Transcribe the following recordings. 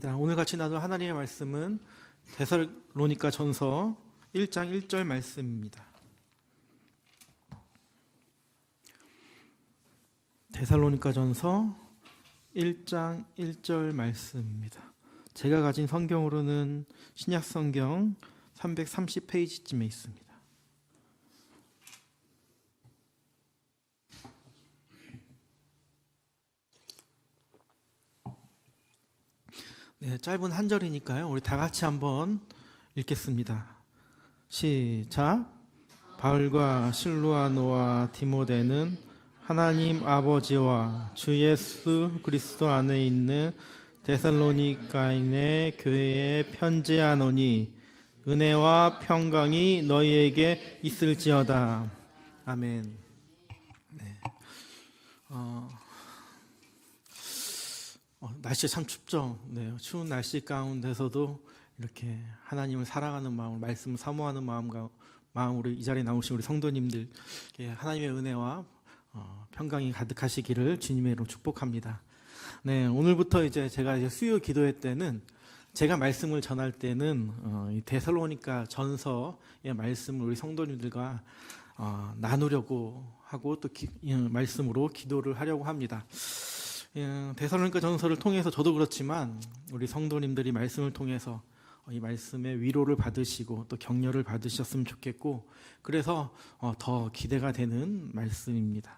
반갑습니다. 오늘 같이 나눌 하나님의 말씀은 데살로니가 전서 1장 1절 말씀입니다. 데살로니가 전서 1장 1절 말씀입니다. 제가 가진 성경으로는 신약 성경 330페이지쯤에 있습니다. 네, 짧은 한 절이니까요. 우리 다 같이 한번 읽겠습니다. 시작. 바울과 실루아노와 디모데는 하나님 아버지와 주 예수 그리스도 안에 있는 데살로니가인의 교회에 편지하노니 은혜와 평강이 너희에게 있을지어다. 아멘. 네. 날씨 참 춥죠. 네, 추운 날씨 가운데서도 이렇게 하나님을 사랑하는 마음, 말씀을 사모하는 마음으로 이 자리에 나오신 우리 성도님들 하나님의 은혜와 평강이 가득하시기를 주님의 이름으로 축복합니다. 네, 오늘부터 이제 제가 수요 기도회 때는 제가 말씀을 전할 때는 이 데살로니가 전서의 말씀을 우리 성도님들과 나누려고 하고 또 말씀으로 기도를 하려고 합니다. 데살로니가 전서를 통해서 저도 그렇지만 우리 성도님들이 말씀을 통해서 이 말씀의 위로를 받으시고 또 격려를 받으셨으면 좋겠고, 그래서 더 기대가 되는 말씀입니다.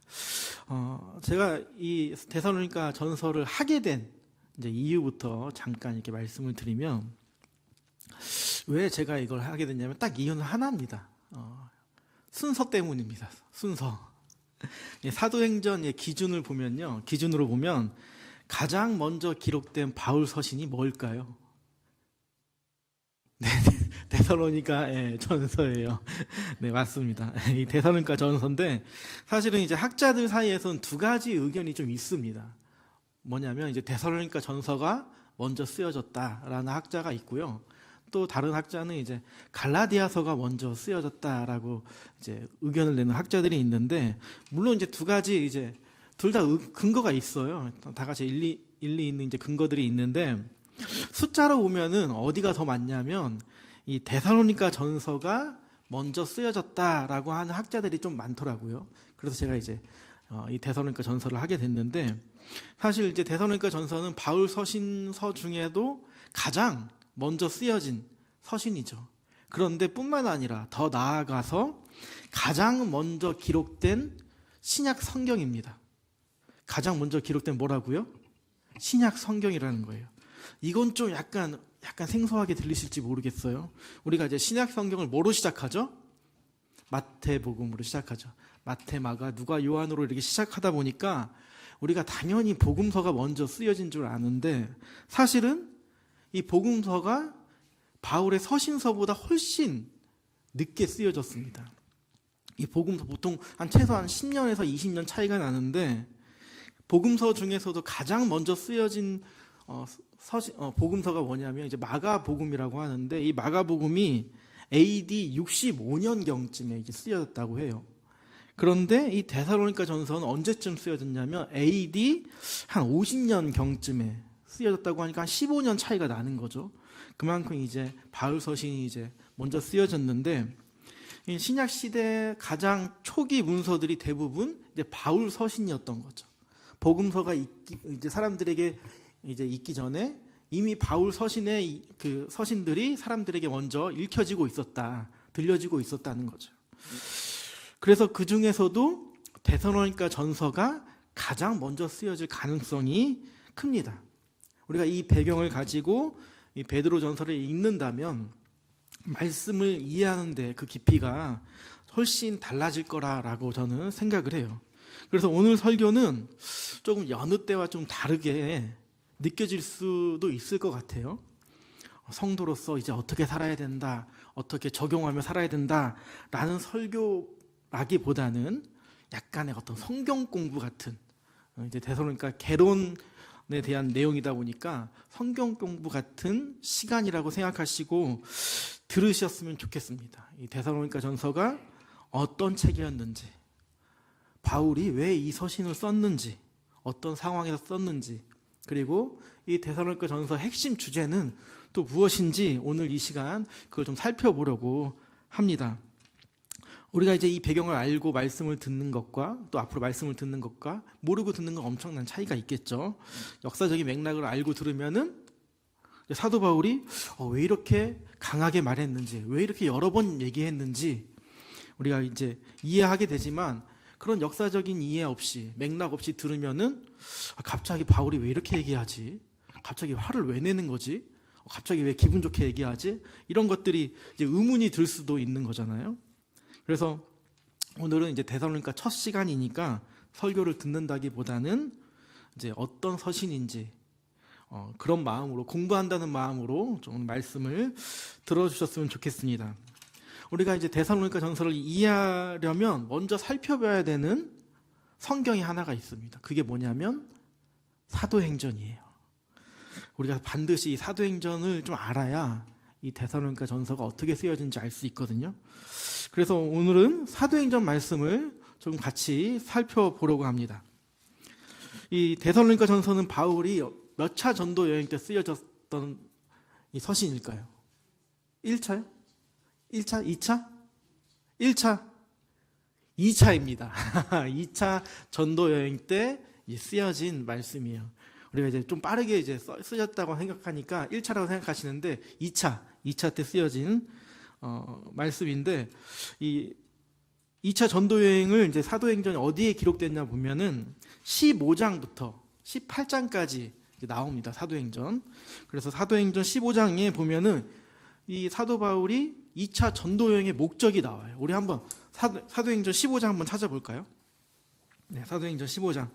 제가 이 데살로니가 전서를 하게 된 이제 이유부터 잠깐 이렇게 말씀을 드리면, 왜 제가 이걸 하게 됐냐면 딱 이유는 하나입니다. 순서 때문입니다. 순서. 사도행전 기준을 보면요, 기준으로 보면 가장 먼저 기록된 바울 서신이 뭘까요? 네, 데살로니가 전서예요. 네, 맞습니다. 이 데살로니가 전서인데, 사실은 이제 학자들 사이에서는 두 가지 의견이 좀 있습니다. 뭐냐면 이제 데살로니가 전서가 먼저 쓰여졌다라는 학자가 있고요. 또 다른 학자는 이제 갈라디아서가 먼저 쓰여졌다라고 이제 의견을 내는 학자들이 있는데, 물론 이제 두 가지 이제 둘 다 근거가 있어요. 다 같이 일리 있는 이제 근거들이 있는데, 숫자로 보면은 어디가 더 많냐면 이 데살로니가 전서가 먼저 쓰여졌다라고 하는 학자들이 좀 많더라고요. 그래서 제가 이제 이 데살로니가 전서를 하게 됐는데, 사실 이제 데살로니가 전서는 바울 서신서 중에도 가장 먼저 쓰여진 서신이죠. 그런데 뿐만 아니라 더 나아가서 가장 먼저 기록된 신약 성경입니다. 가장 먼저 기록된 뭐라고요? 신약 성경이라는 거예요. 이건 좀 약간 생소하게 들리실지 모르겠어요. 우리가 이제 신약 성경을 뭐로 시작하죠? 마태복음으로 시작하죠. 마태, 마가, 누가, 요한으로 이렇게 시작하다 보니까 우리가 당연히 복음서가 먼저 쓰여진 줄 아는데, 사실은 이 복음서가 바울의 서신서보다 훨씬 늦게 쓰여졌습니다. 이 복음서 보통 최소한 10년에서 20년 차이가 나는데, 복음서 중에서도 가장 먼저 쓰여진 복음서가 뭐냐면 이제 마가복음이라고 하는데, 이 마가복음이 AD 65년경쯤에 이제 쓰여졌다고 해요. 그런데 이 데살로니가 전서는 언제쯤 쓰여졌냐면 AD 한 50년경쯤에 쓰여졌다고 하니까 한 15년 차이가 나는 거죠. 그만큼 이제 바울 서신이 이제 먼저 쓰여졌는데, 이 신약 시대 가장 초기 문서들이 대부분 이제 바울 서신이었던 거죠. 복음서가 이제 사람들에게 이제 있기 전에 이미 바울 서신의 그 서신들이 사람들에게 먼저 읽혀지고 있었다, 들려지고 있었다는 거죠. 그래서 그 중에서도 데살로니가 전서가 가장 먼저 쓰여질 가능성이 큽니다. 우리가 이 배경을 가지고 이 베드로 전서를 읽는다면 말씀을 이해하는데 그 깊이가 훨씬 달라질 거라고 저는 생각을 해요. 그래서 오늘 설교는 조금 여느 때와 좀 다르게 느껴질 수도 있을 것 같아요. 성도로서 이제 어떻게 살아야 된다, 어떻게 적용하며 살아야 된다라는 설교라기보다는 약간의 어떤 성경 공부 같은, 이제 데살로니가 개론에 대한 내용이다 보니까 성경 공부 같은 시간이라고 생각하시고 들으셨으면 좋겠습니다. 이 데살로니가 전서가 어떤 책이었는지, 바울이 왜 이 서신을 썼는지, 어떤 상황에서 썼는지, 그리고 이 데살로니가 전서 핵심 주제는 또 무엇인지 오늘 이 시간 그걸 좀 살펴보려고 합니다. 우리가 이제 이 배경을 알고 말씀을 듣는 것과 또 앞으로 말씀을 듣는 것과 모르고 듣는 건 엄청난 차이가 있겠죠. 역사적인 맥락을 알고 들으면은 사도 바울이 왜 이렇게 강하게 말했는지, 왜 이렇게 여러 번 얘기했는지 우리가 이제 이해하게 되지만, 그런 역사적인 이해 없이 맥락 없이 들으면은 갑자기 바울이 왜 이렇게 얘기하지? 갑자기 화를 왜 내는 거지? 갑자기 왜 기분 좋게 얘기하지? 이런 것들이 이제 의문이 들 수도 있는 거잖아요. 그래서 오늘은 이제 데살로니가 첫 시간이니까 설교를 듣는다기보다는 이제 어떤 서신인지 그런 마음으로, 공부한다는 마음으로 좀 말씀을 들어주셨으면 좋겠습니다. 우리가 이제 데살로니가 전서를 이해하려면 먼저 살펴봐야 되는 성경이 하나가 있습니다. 그게 뭐냐면 사도행전이에요. 우리가 반드시 이 사도행전을 좀 알아야 이 데살로니가 전서가 어떻게 쓰여진지 알 수 있거든요. 그래서 오늘은 사도행전 말씀을 좀 같이 살펴보려고 합니다. 이 데살로니가 전서는 바울이 몇 차 전도 여행 때 쓰여졌던 이 서신일까요? 1차요? 1차? 2차? 1차? 2차입니다. 2차 전도 여행 때 쓰여진 말씀이에요. 우리가 이제 좀 빠르게 이제 쓰였다고 생각하니까 1차라고 생각하시는데 2차 때 쓰여진 말씀인데, 이 2차 전도 여행을 이제 사도행전이 어디에 기록됐냐 보면은 15장부터 18장까지 나옵니다. 사도행전. 그래서 사도행전 15장에 보면은 이 사도 바울이 2차 전도 여행의 목적이 나와요. 우리 한번 사도행전 15장 한번 찾아볼까요? 네, 사도행전 15장.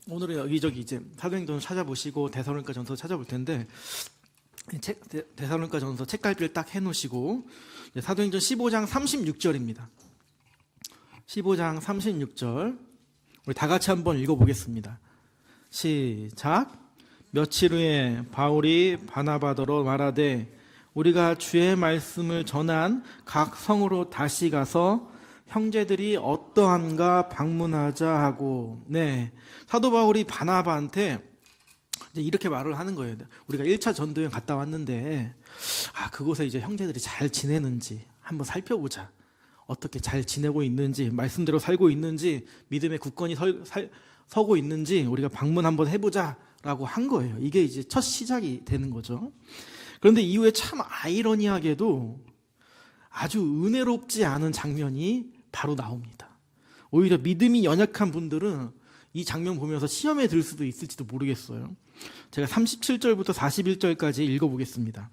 오늘은 여기저기 이제 사도행전을 찾아보시고 데살로니가 전서 찾아볼 텐데, 데살로니가 전서 책갈피를 딱 해놓으시고 사도행전 15장 36절입니다. 15장 36절 우리 다 같이 한번 읽어보겠습니다. 시작. 며칠 후에 바울이 바나바더러 말하되 우리가 주의 말씀을 전한 각 성으로 다시 가서 형제들이 어떠한가 방문하자 하고, 네, 사도 바울이 바나바한테 이제 이렇게 말을 하는 거예요. 우리가 1차 전도여행 갔다 왔는데 그곳에 이제 형제들이 잘 지내는지 한번 살펴보자. 어떻게 잘 지내고 있는지, 말씀대로 살고 있는지, 믿음의 굳건히 서고 있는지 우리가 방문 한번 해보자라고 한 거예요. 이게 이제 첫 시작이 되는 거죠. 그런데 이후에 참 아이러니하게도 아주 은혜롭지 않은 장면이 바로 나옵니다. 오히려 믿음이 연약한 분들은 이 장면 보면서 시험에 들 수도 있을지도 모르겠어요. 제가 37절부터 41절까지 읽어보겠습니다.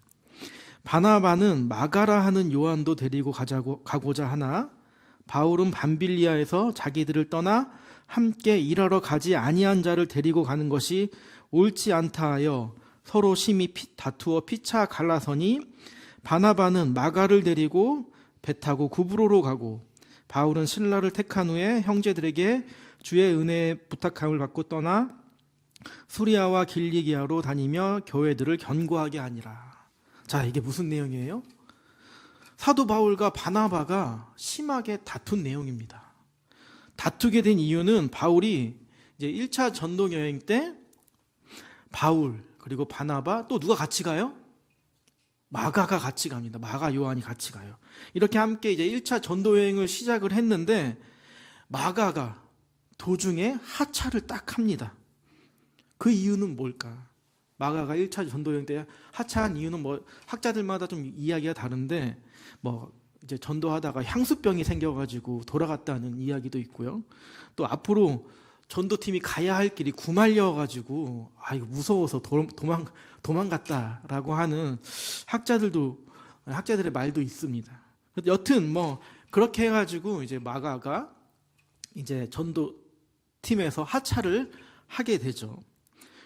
바나바는 마가라 하는 요한도 데리고 가고자 하나 바울은 밤빌리아에서 자기들을 떠나 함께 일하러 가지 아니한 자를 데리고 가는 것이 옳지 않다 하여 서로 심히 다투어 피차 갈라서니 바나바는 마가를 데리고 배 타고 구브로로 가고 바울은 실라를 택한 후에 형제들에게 주의 은혜의 부탁함을 받고 떠나 수리아와 길리기아로 다니며 교회들을 견고하게 하니라. 자, 이게 무슨 내용이에요? 사도 바울과 바나바가 심하게 다툰 내용입니다. 다투게 된 이유는 바울이 이제 1차 전도 여행 때 바울 그리고 바나바 또 누가 같이 가요? 마가가 같이 갑니다. 마가 요한이 같이 가요. 이렇게 함께 이제 1차 전도 여행을 시작을 했는데 마가가 도중에 하차를 딱 합니다. 그 이유는 뭘까? 마가가 1차 전도 여행 때 하차한 이유는 뭐 학자들마다 좀 이야기가 다른데, 뭐 이제 전도하다가 향수병이 생겨가지고 돌아갔다는 이야기도 있고요. 또 앞으로 전도팀이 가야 할 길이 구말려가지고 이거 무서워서 도망갔다라고 하는 학자들의 말도 있습니다. 여튼 뭐 그렇게 해가지고 이제 마가가 이제 전도팀에서 하차를 하게 되죠.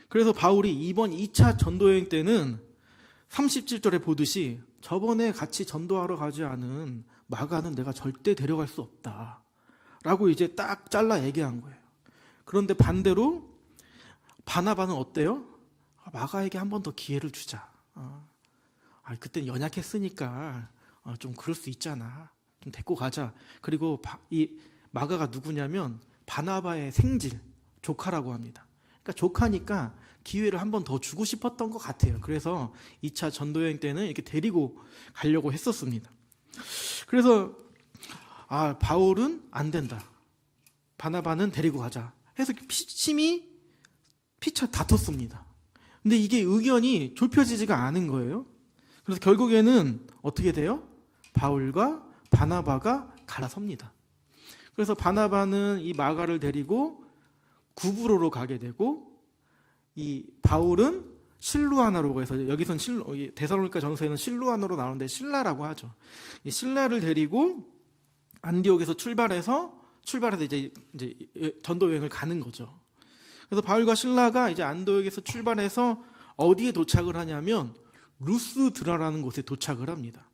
그래서 바울이 이번 2차 전도여행 때는 37절에 보듯이 저번에 같이 전도하러 가지 않은 마가는 내가 절대 데려갈 수 없다 라고 이제 딱 잘라 얘기한 거예요. 그런데 반대로 바나바는 어때요? 마가에게 한 번 더 기회를 주자. 그때는 연약했으니까 좀 그럴 수 있잖아. 좀 데리고 가자. 그리고 이 마가가 누구냐면 바나바의 생질, 조카라고 합니다. 그러니까 조카니까 기회를 한 번 더 주고 싶었던 것 같아요. 그래서 2차 전도여행 때는 이렇게 데리고 가려고 했었습니다. 그래서 바울은 안 된다. 바나바는 데리고 가자. 해서 심히 피차 다퉜습니다. 근데 이게 의견이 좁혀지지가 않은 거예요. 그래서 결국에는 어떻게 돼요? 바울과 바나바가 갈라섭니다. 그래서 바나바는 이 마가를 데리고 구브로로 가게 되고, 이 바울은 실루아나로 해서, 여기선 데살로니가 전서에는 실루아나로 나오는데 실라라고 하죠. 이 실라를 데리고 안디옥에서 출발해서 이제 전도 여행을 가는 거죠. 그래서 바울과 실라가 이제 안디옥에서 출발해서 어디에 도착을 하냐면 루스드라라는 곳에 도착을 합니다.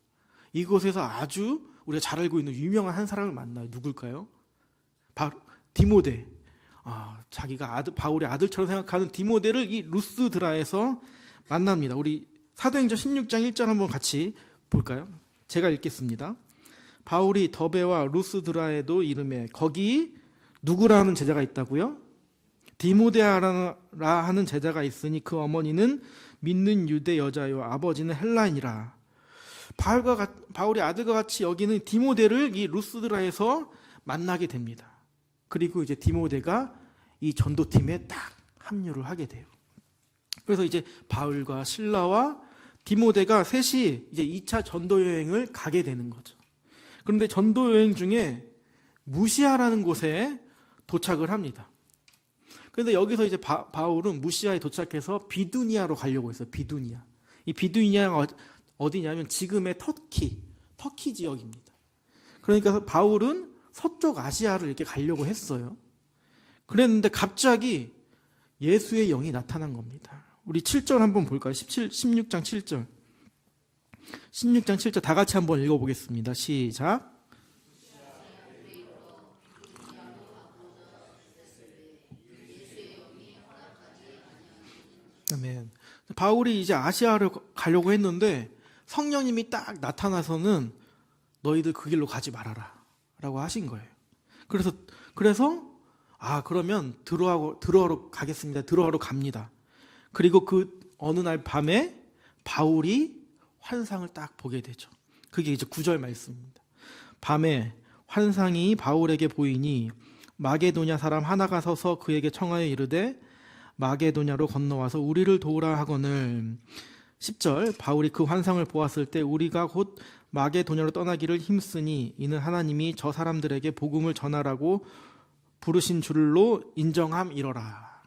이곳에서 아주 우리가 잘 알고 있는 유명한 한 사람을 만나요. 누굴까요? 바로 디모데. 자기가 바울의 아들처럼 생각하는 디모데를 이 루스드라에서 만납니다. 우리 사도행전 16장 1절 한번 같이 볼까요? 제가 읽겠습니다. 바울이 더베와 루스드라에도 이르매 거기 누구라는 제자가 있다고요? 디모데아라 하는 제자가 있으니 그 어머니는 믿는 유대 여자요 아버지는 헬라인이라. 바울의 아들과 같이 여기는 디모데를 이 루스드라에서 만나게 됩니다. 그리고 이제 디모데가 이 전도팀에 딱 합류를 하게 돼요. 그래서 이제 바울과 실라와 디모데가 셋이 이제 2차 전도 여행을 가게 되는 거죠. 그런데 전도 여행 중에 무시아라는 곳에 도착을 합니다. 그런데 여기서 이제 바울은 무시아에 도착해서 비두니아로 가려고 했어요. 비두니아. 이 비두니아가 어디냐면 지금의 터키 지역입니다. 그러니까 바울은 서쪽 아시아를 이렇게 가려고 했어요. 그랬는데 갑자기 예수의 영이 나타난 겁니다. 우리 7절 한번 볼까요? 16장 7절. 16장 7절 다 같이 한번 읽어보겠습니다. 시작. 아멘. 바울이 이제 아시아를 가려고 했는데 성령님이 딱 나타나서는 너희들 그 길로 가지 말아라 라고 하신 거예요. 그래서 그러면 드로아로 가겠습니다. 드로아로 갑니다. 그리고 그 어느 날 밤에 바울이 환상을 딱 보게 되죠. 그게 이제 9절 말씀입니다. 밤에 환상이 바울에게 보이니 마게도냐 사람 하나가 서서 그에게 청하여 이르되 마게도냐로 건너와서 우리를 도우라 하거늘. 10절 바울이 그 환상을 보았을 때 우리가 곧 마게도냐로 떠나기를 힘쓰니 이는 하나님이 저 사람들에게 복음을 전하라고 부르신 줄로 인정함이러라.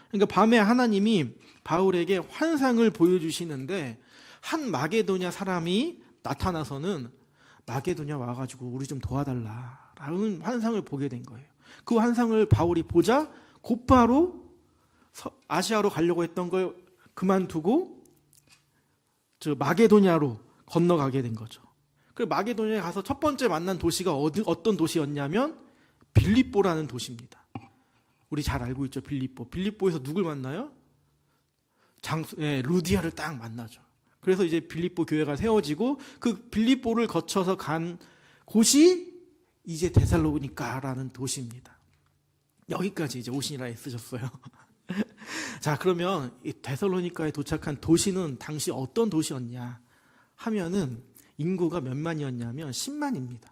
그러니까 밤에 하나님이 바울에게 환상을 보여주시는데 한 마게도냐 사람이 나타나서는 마게도냐 와가지고 우리 좀 도와달라라는 환상을 보게 된 거예요. 그 환상을 바울이 보자 곧바로 아시아로 가려고 했던 걸 그만두고 마게도냐로 건너가게 된 거죠. 그리고 마게도냐에 가서 첫 번째 만난 도시가 어떤 도시였냐면 빌립보라는 도시입니다. 우리 잘 알고 있죠, 빌립보. 빌립보에서 누굴 만나요? 루디아를 딱 만나죠. 그래서 이제 빌립보 교회가 세워지고 그 빌립보를 거쳐서 간 곳이 이제 데살로니가라는 도시입니다. 여기까지 이제 오시니라 애쓰셨어요. 자, 그러면 이 데살로니가에 도착한 도시는 당시 어떤 도시였냐 하면은 인구가 몇 만이었냐면 10만입니다.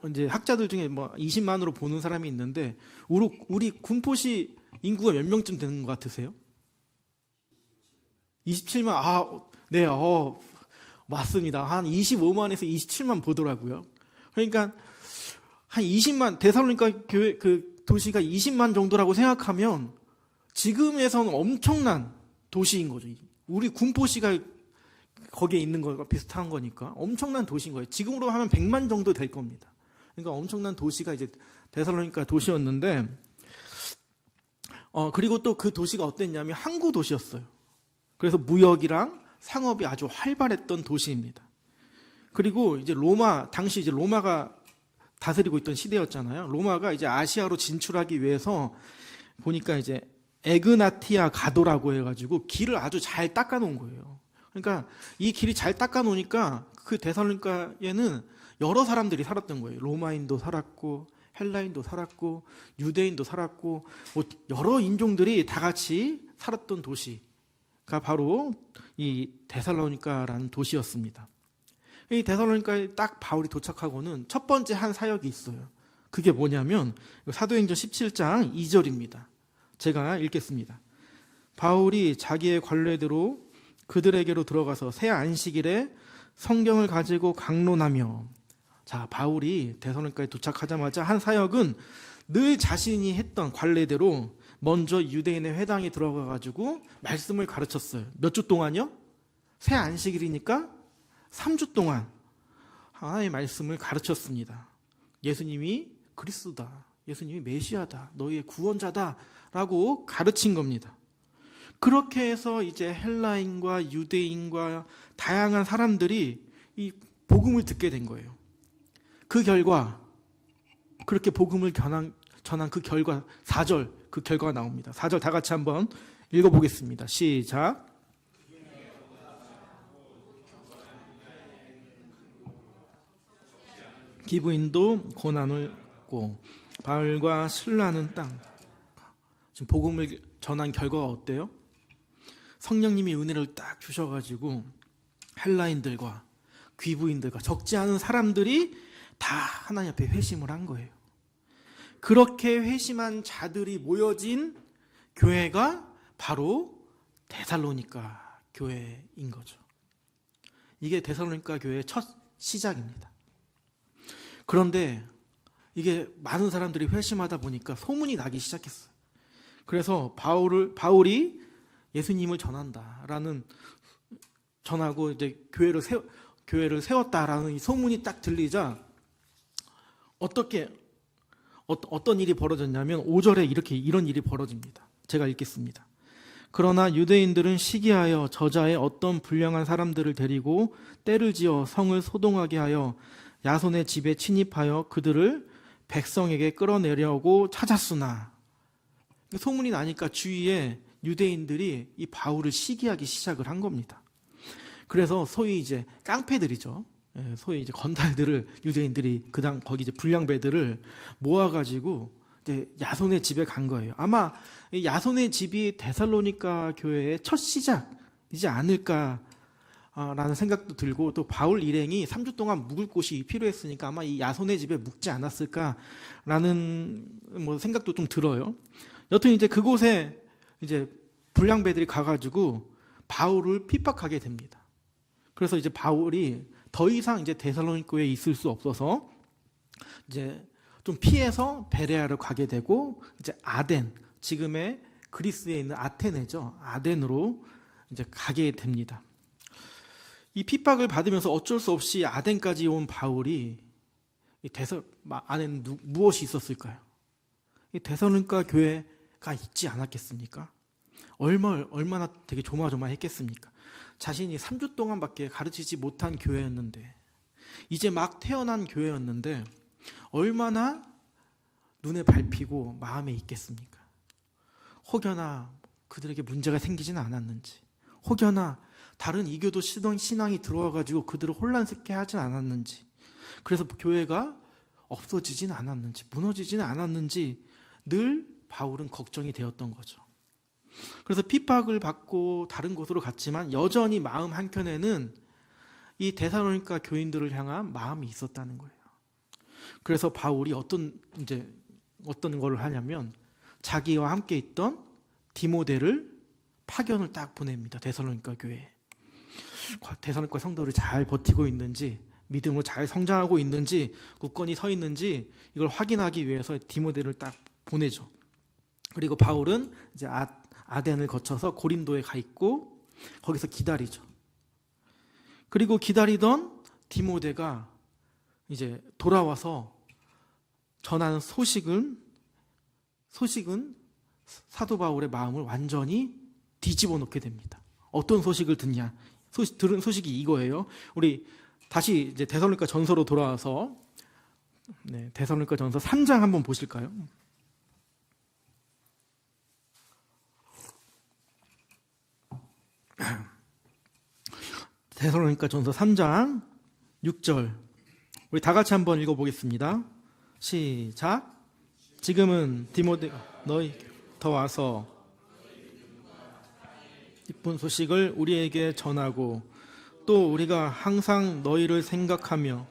이제 학자들 중에 20만으로 보는 사람이 있는데 우리 군포시 인구가 몇 명쯤 되는 것 같으세요? 27만. 네, 맞습니다. 한 25만에서 27만 보더라고요. 그러니까 한 20만, 데살로니가 교회 그 도시가 20만 정도라고 생각하면 지금에서는 엄청난 도시인 거죠. 우리 군포시가 거기에 있는 거가 비슷한 거니까 엄청난 도시인 거예요. 지금으로 하면 100만 정도 될 겁니다. 그러니까 엄청난 도시가 이제 데살로니가 도시였는데, 그리고 또 그 도시가 어땠냐면 항구 도시였어요. 그래서 무역이랑 상업이 아주 활발했던 도시입니다. 그리고 이제 당시 이제 로마가 다스리고 있던 시대였잖아요. 로마가 이제 아시아로 진출하기 위해서 보니까 이제 에그나티아 가도라고 해가지고 길을 아주 잘 닦아놓은 거예요. 그러니까 이 길이 잘 닦아놓으니까 그 데살로니가에는 여러 사람들이 살았던 거예요. 로마인도 살았고 헬라인도 살았고 유대인도 살았고 뭐 여러 인종들이 다 같이 살았던 도시가 바로 이 데살로니가라는 도시였습니다. 이 데살로니가에 딱 바울이 도착하고는 첫 번째 한 사역이 있어요. 그게 뭐냐면 사도행전 17장 2절입니다. 제가 읽겠습니다. 바울이 자기의 관례대로 그들에게로 들어가서 새 안식일에 성경을 가지고 강론하며, 자, 바울이 데살로니가에 도착하자마자 한 사역은 늘 자신이 했던 관례대로 먼저 유대인의 회당에 들어가 가지고 말씀을 가르쳤어요. 몇 주 동안요? 새 안식일이니까 3주 동안 하나님의 말씀을 가르쳤습니다. 예수님이 그리스도다, 예수님이 메시아다, 너희의 구원자다 라고 가르친 겁니다. 그렇게 해서 이제 헬라인과 유대인과 다양한 사람들이 이 복음을 듣게 된 거예요. 그 결과, 그렇게 복음을 전한 그 결과, 4절 그 결과가 나옵니다. 4절 다 같이 한번 읽어보겠습니다. 시작. 기브인도 고난을 받고 바울과 실라는 땅. 지금 복음을 전한 결과가 어때요? 성령님이 은혜를 딱 주셔가지고 헬라인들과 귀부인들과 적지 않은 사람들이 다 하나님 앞에 회심을 한 거예요. 그렇게 회심한 자들이 모여진 교회가 바로 데살로니가 교회인 거죠. 이게 데살로니가 교회의 첫 시작입니다. 그런데 이게 많은 사람들이 회심하다 보니까 소문이 나기 시작했어요. 그래서 바울이 예수님을 전하고 이제 교회를 세웠다라는 이 소문이 딱 들리자 어떤 일이 벌어졌냐면 5절에 이런 일이 벌어집니다. 제가 읽겠습니다. 그러나 유대인들은 시기하여 저자의 어떤 불량한 사람들을 데리고 떼를 지어 성을 소동하게 하여 야손의 집에 침입하여 그들을 백성에게 끌어내려고 찾았으나, 소문이 나니까 주위에 유대인들이 이 바울을 시기하기 시작을 한 겁니다. 그래서 소위 이제 깡패들이죠. 소위 이제 건달들을 유대인들이 거기 이제 불량배들을 모아가지고 이제 야손의 집에 간 거예요. 아마 야손의 집이 데살로니가 교회의 첫 시작이지 않을까라는 생각도 들고, 또 바울 일행이 3주 동안 묵을 곳이 필요했으니까 아마 이 야손의 집에 묵지 않았을까라는 뭐 생각도 좀 들어요. 여튼 이제 그곳에 이제 불량배들이 가가지고 바울을 핍박하게 됩니다. 그래서 이제 바울이 더 이상 이제 데살로니가에 있을 수 없어서 이제 좀 피해서 베레아로 가게 되고, 이제 아덴, 지금의 그리스에 있는 아테네죠. 아덴으로 이제 가게 됩니다. 이 핍박을 받으면서 어쩔 수 없이 아덴까지 온 바울이 안에는 무엇이 있었을까요? 이 데살로니가 교회가 있지 않았겠습니까? 얼마나 되게 조마조마했겠습니까? 자신이 3주 동안밖에 가르치지 못한 교회였는데, 이제 막 태어난 교회였는데 얼마나 눈에 밟히고 마음에 있겠습니까? 혹여나 그들에게 문제가 생기지는 않았는지, 혹여나 다른 이교도 신앙이 들어와가지고 그들을 혼란스럽게 하진 않았는지, 그래서 교회가 없어지진 않았는지, 무너지지는 않았는지 늘 바울은 걱정이 되었던 거죠. 그래서 핍박을 받고 다른 곳으로 갔지만 여전히 마음 한켠에는 이 데살로니가 교인들을 향한 마음이 있었다는 거예요. 그래서 바울이 어떤 걸 하냐면 자기와 함께 있던 디모데를 파견을 딱 보냅니다. 데살로니가 교회에. 데살로니가 성도를 잘 버티고 있는지, 믿음으로 잘 성장하고 있는지, 굳건히 서 있는지 이걸 확인하기 위해서 디모데를 딱 보내죠. 그리고 바울은 이제 아덴을 거쳐서 고린도에 가 있고 거기서 기다리죠. 그리고 기다리던 디모데가 이제 돌아와서 전하는 소식은 사도 바울의 마음을 완전히 뒤집어 놓게 됩니다. 어떤 소식을 듣냐? 들은 소식이 이거예요. 우리 다시 이제 데살로니가 전서로 돌아와서 데살로니가 전서 3장 한번 보실까요? 데살로니가 전서 3장 6절 우리 다 같이 한번 읽어보겠습니다. 시작. 지금은 디모데가 너희 더 와서 기쁜 소식을 우리에게 전하고 또 우리가 항상 너희를 생각하며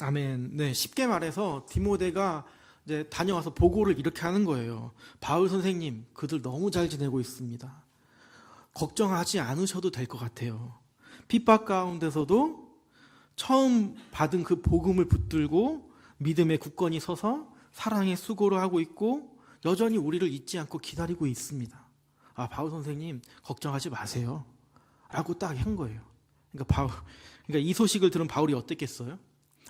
아멘. 네, 쉽게 말해서 디모데가 이제 다녀와서 보고를 이렇게 하는 거예요. 바울 선생님, 그들 너무 잘 지내고 있습니다. 걱정하지 않으셔도 될 것 같아요. 핍박 가운데서도 처음 받은 그 복음을 붙들고 믿음의 굳건히 서서 사랑의 수고를 하고 있고 여전히 우리를 잊지 않고 기다리고 있습니다. 아, 바울 선생님 걱정하지 마세요. 라고 딱 한 거예요. 그러니까 이 소식을 들은 바울이 어땠겠어요?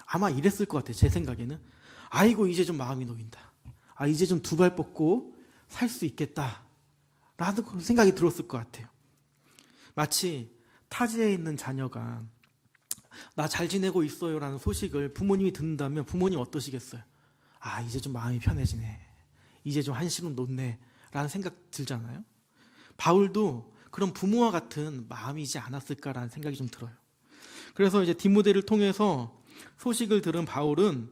아마 이랬을 것 같아요. 제 생각에는. 아이고, 이제 좀 마음이 놓인다. 아, 이제 좀 두 발 뻗고 살 수 있겠다. 라는 생각이 들었을 것 같아요. 마치 타지에 있는 자녀가 나 잘 지내고 있어요 라는 소식을 부모님이 듣는다면 부모님 어떠시겠어요? 아, 이제 좀 마음이 편해지네. 이제 좀 한시름 놓네. 라는 생각 들잖아요. 바울도 그런 부모와 같은 마음이지 않았을까라는 생각이 좀 들어요. 그래서 이제 디모데를 통해서 소식을 들은 바울은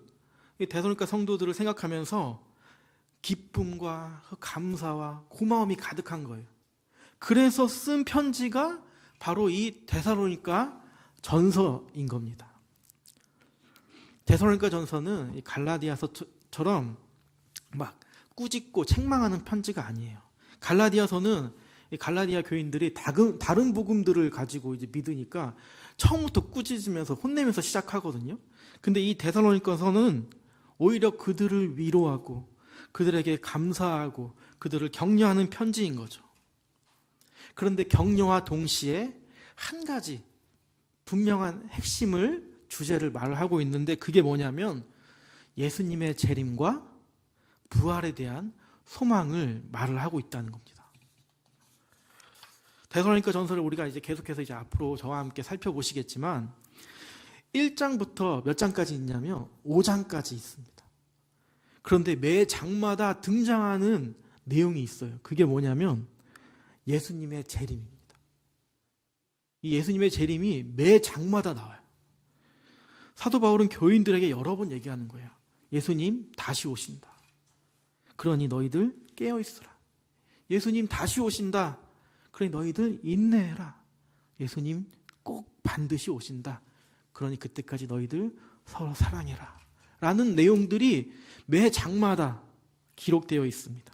이 데살로니가 성도들을 생각하면서 기쁨과 감사와 고마움이 가득한 거예요. 그래서 쓴 편지가 바로 이 데살로니가 전서인 겁니다. 데살로니가 전서는 이 갈라디아서처럼 막 꾸짖고 책망하는 편지가 아니에요. 갈라디아서는 이 갈라디아 교인들이 다른 복음들을 가지고 이제 믿으니까 처음부터 꾸짖으면서 혼내면서 시작하거든요. 근데 이 데살로니가서는 오히려 그들을 위로하고 그들에게 감사하고 그들을 격려하는 편지인 거죠. 그런데 격려와 동시에 한 가지 분명한 주제를 말하고 있는데 그게 뭐냐면 예수님의 재림과 부활에 대한 소망을 말을 하고 있다는 겁니다. 데살로니가 전서를 우리가 이제 계속해서 이제 앞으로 저와 함께 살펴보시겠지만 1장부터 몇 장까지 있냐면 5장까지 있습니다. 그런데 매 장마다 등장하는 내용이 있어요. 그게 뭐냐면 예수님의 재림입니다. 이 예수님의 재림이 매 장마다 나와요. 사도 바울은 교인들에게 여러 번 얘기하는 거예요. 예수님 다시 오신다. 그러니 너희들 깨어있으라. 예수님 다시 오신다. 그러니 너희들 인내해라. 예수님 꼭 반드시 오신다. 그러니 그때까지 너희들 서로 사랑해라. 라는 내용들이 매 장마다 기록되어 있습니다.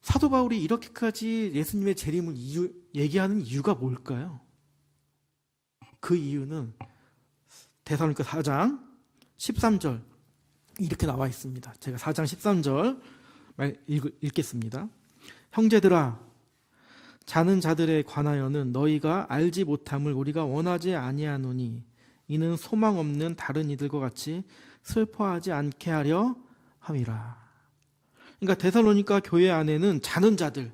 사도 바울이 이렇게까지 예수님의 재림을 얘기하는 이유가 뭘까요? 그 이유는 데살로니가 4장 13절 이렇게 나와 있습니다. 제가 4장 13절 읽겠습니다. 형제들아, 자는 자들에 관하여는 너희가 알지 못함을 우리가 원하지 아니하노니 이는 소망 없는 다른 이들과 같이 슬퍼하지 않게 하려 함이라. 그러니까 데살로니가 교회 안에는 자는 자들,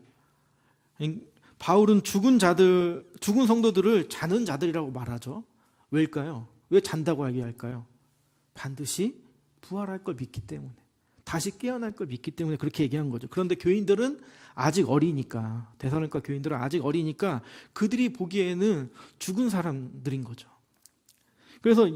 바울은 죽은 성도들을 자는 자들이라고 말하죠. 왜일까요? 왜 잔다고 얘기할까요? 반드시 부활할 걸 믿기 때문에, 다시 깨어날 걸 믿기 때문에 그렇게 얘기한 거죠. 그런데 교인들은 아직 어리니까, 데살로니가 교인들은 아직 어리니까 그들이 보기에는 죽은 사람들인 거죠. 그래서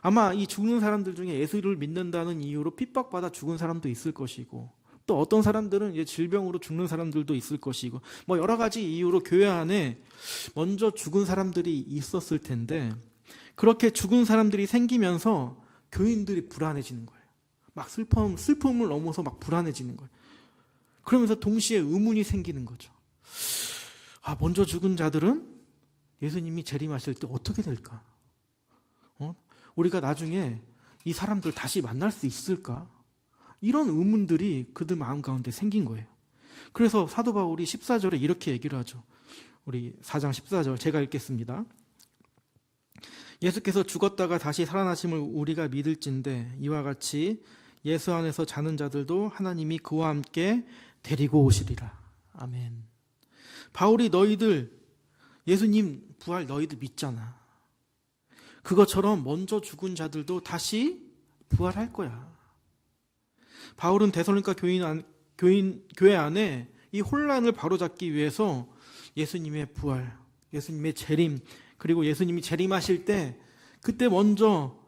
아마 이 죽는 사람들 중에 예수를 믿는다는 이유로 핍박받아 죽은 사람도 있을 것이고, 또 어떤 사람들은 이제 질병으로 죽는 사람들도 있을 것이고, 뭐 여러 가지 이유로 교회 안에 먼저 죽은 사람들이 있었을 텐데, 그렇게 죽은 사람들이 생기면서 교인들이 불안해지는 거예요. 막 슬픔을 넘어서 막 불안해지는 거예요. 그러면서 동시에 의문이 생기는 거죠. 아, 먼저 죽은 자들은 예수님이 재림하실 때 어떻게 될까? 우리가 나중에 이 사람들 다시 만날 수 있을까? 이런 의문들이 그들 마음 가운데 생긴 거예요. 그래서 사도 바울이 14절에 이렇게 얘기를 하죠. 우리 4장 14절 제가 읽겠습니다. 예수께서 죽었다가 다시 살아나심을 우리가 믿을진데 이와 같이 예수 안에서 자는 자들도 하나님이 그와 함께 데리고 오시리라. 아멘. 바울이 너희들 예수님 부활 너희들 믿잖아. 그것처럼 먼저 죽은 자들도 다시 부활할 거야. 바울은 데살로니가 교회 안에 이 혼란을 바로잡기 위해서 예수님의 부활, 예수님의 재림, 그리고 예수님이 재림하실 때 그때 먼저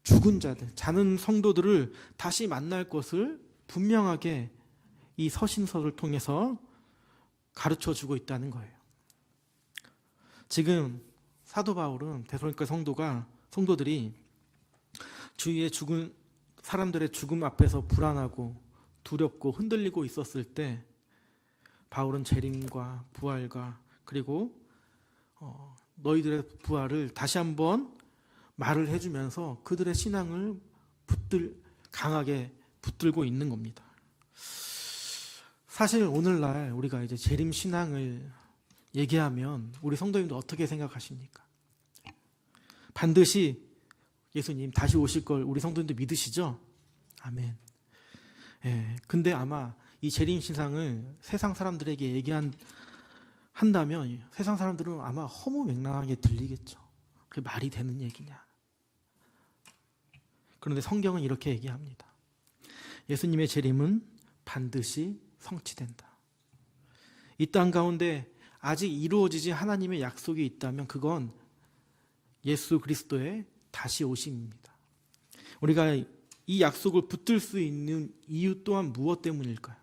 죽은 자들, 자는 성도들을 다시 만날 것을 분명하게 이 서신서를 통해서 가르쳐 주고 있다는 거예요. 지금 사도 바울은 데살로니가 성도들이 주위의 죽은 사람들의 죽음 앞에서 불안하고 두렵고 흔들리고 있었을 때 바울은 재림과 부활과 그리고 너희들의 부활을 다시 한번 말을 해주면서 그들의 신앙을 강하게 붙들고 있는 겁니다. 사실 오늘날 우리가 이제 재림 신앙을 얘기하면 우리 성도님들 어떻게 생각하십니까? 반드시 예수님 다시 오실 걸 우리 성도님들 믿으시죠? 아멘. 예, 근데 아마 이 재림 신앙을 세상 사람들에게 한다면 세상 사람들은 아마 허무맹랑하게 들리겠죠. 그게 말이 되는 얘기냐? 그런데 성경은 이렇게 얘기합니다. 예수님의 재림은 반드시 성취된다. 이 땅 가운데 아직 이루어지지 하나님의 약속이 있다면 그건 예수 그리스도의 다시 오심입니다. 우리가 이 약속을 붙들 수 있는 이유 또한 무엇 때문일까요?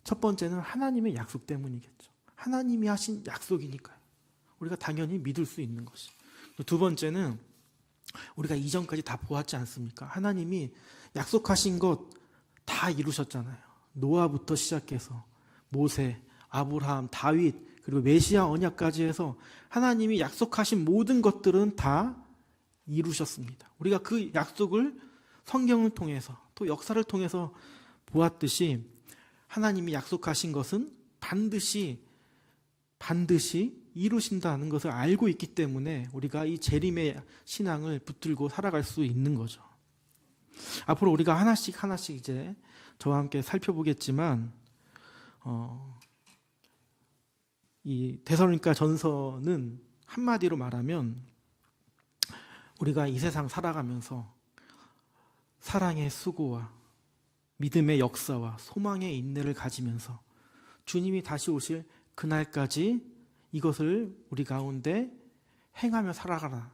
첫 번째는 하나님의 약속 때문이겠죠. 하나님이 하신 약속이니까요. 우리가 당연히 믿을 수 있는 것이. 두 번째는 우리가 이전까지 다 보았지 않습니까? 하나님이 약속하신 것 다 이루셨잖아요. 노아부터 시작해서 모세, 아브라함, 다윗, 그리고 메시아 언약까지 해서 하나님이 약속하신 모든 것들은 다 이루셨습니다. 우리가 그 약속을 성경을 통해서 또 역사를 통해서 보았듯이 하나님이 약속하신 것은 반드시 이루신다는 것을 알고 있기 때문에 우리가 이 재림의 신앙을 붙들고 살아갈 수 있는 거죠. 앞으로 우리가 하나씩 이제 저와 함께 살펴보겠지만 이 데살로니가 전서는 한마디로 말하면 우리가 이 세상 살아가면서 사랑의 수고와 믿음의 역사와 소망의 인내를 가지면서 주님이 다시 오실 그날까지 이것을 우리 가운데 행하며 살아가라는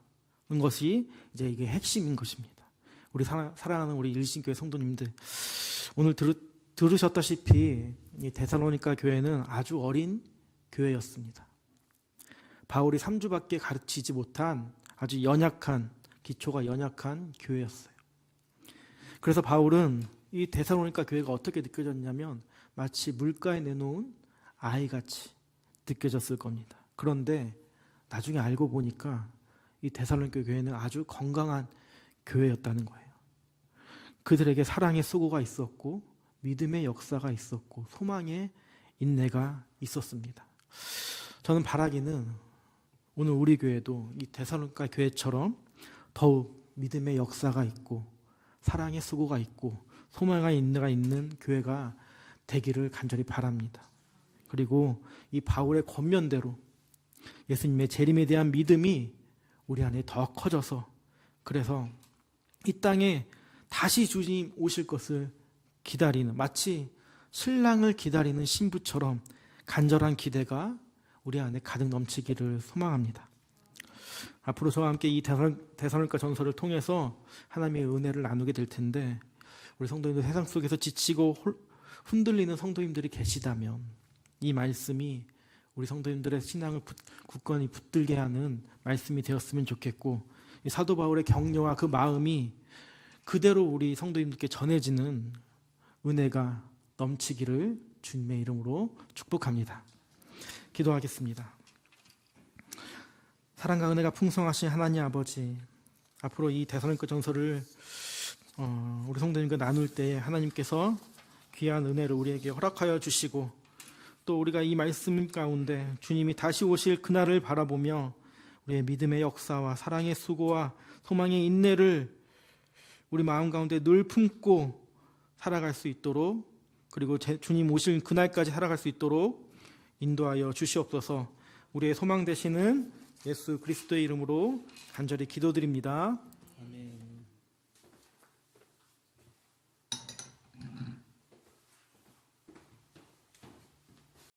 것이 이제 이게 핵심인 것입니다. 우리 사랑하는 우리 일신교회 성도님들, 오늘 들으셨다시피 이 데살로니가 교회는 아주 어린 교회였습니다. 바울이 3주밖에 가르치지 못한 아주 기초가 연약한 교회였어요. 그래서 바울은 이 데살로니가 교회가 어떻게 느껴졌냐면 마치 물가에 내놓은 아이같이 느껴졌을 겁니다. 그런데 나중에 알고 보니까 이 데살로니가 교회는 아주 건강한 교회였다는 거예요. 그들에게 사랑의 수고가 있었고 믿음의 역사가 있었고 소망의 인내가 있었습니다. 저는 바라기는 오늘 우리 교회도 이 데살로니가 교회처럼 더욱 믿음의 역사가 있고 사랑의 수고가 있고 소망의 인내가 있는 교회가 되기를 간절히 바랍니다. 그리고 이 바울의 권면대로 예수님의 재림에 대한 믿음이 우리 안에 더 커져서 그래서 이 땅에 다시 주님 오실 것을 기다리는 마치 신랑을 기다리는 신부처럼 간절한 기대가 우리 안에 가득 넘치기를 소망합니다. 앞으로 저와 함께 이 데살로니가 전서를 통해서 하나님의 은혜를 나누게 될 텐데 우리 성도님들 세상 속에서 지치고 흔들리는 성도님들이 계시다면 이 말씀이 우리 성도님들의 신앙을 굳건히 붙들게 하는 말씀이 되었으면 좋겠고 이 사도 바울의 격려와 그 마음이 그대로 우리 성도님들께 전해지는 은혜가 넘치기를 주님의 이름으로 축복합니다. 기도하겠습니다. 사랑과 은혜가 풍성하신 하나님 아버지, 앞으로 이 데살로니가 전서를 우리 성도님과 나눌 때 하나님께서 귀한 은혜를 우리에게 허락하여 주시고 또 우리가 이 말씀 가운데 주님이 다시 오실 그날을 바라보며 우리의 믿음의 역사와 사랑의 수고와 소망의 인내를 우리 마음 가운데 늘 품고 살아갈 수 있도록 그리고 주님 오실 그날까지 살아갈 수 있도록 인도하여 주시옵소서. 우리의 소망 되시는 예수 그리스도의 이름으로 간절히 기도드립니다.